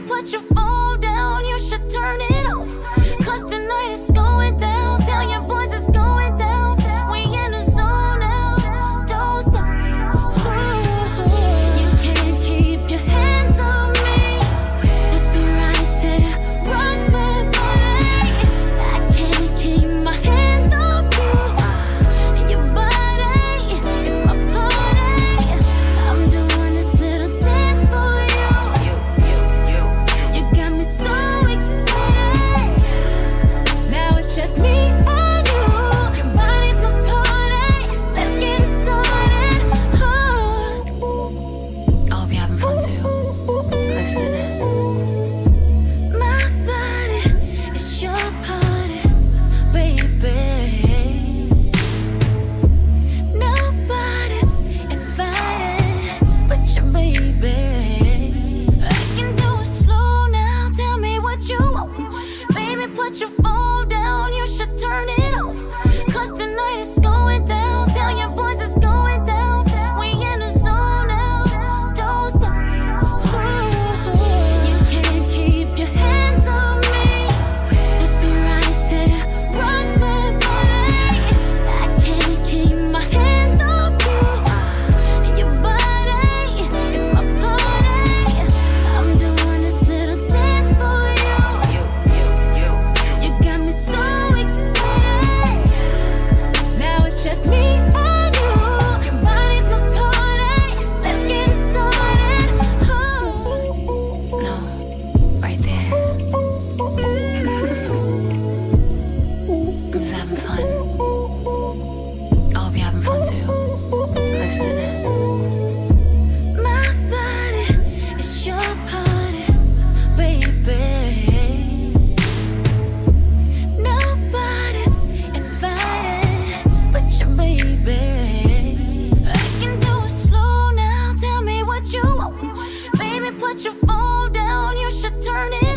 Put your phone down, you should turn it off. Cause tonight is going down. Tell your boys it's going down. We in the zone now, don't stop. You can't keep your hands on me. Just be right there, rock my body. I can't keep my hands off you. Your body is my party. I'm doing this little dance for you. You got me so excited. Now it's just me and you. Your body's my party. Let's get it started. I hope you're having fun too. Listen. My body is your party, baby. Nobody's invited but your baby. I can do it slow now. Tell me what you want. Baby, put your phone down. You should turn it off. Cause tonight is going down. Tell your boys it's going down. We in the zone now, don't stop. You can't keep your hands on me. Just be right there, rock my body. I can't keep my hands off you. Your body is my party. I'm doing this little dance for you. You got me so excited. Now it's just me and you. Your body's my party. Let's get it started. No, right there. I'm just having fun. I hope you're having fun too. Listen. My body is your party, baby. Nobody's invited but your baby. I can do it slow now. Tell me what you want. Baby, put your phone down. You should turn it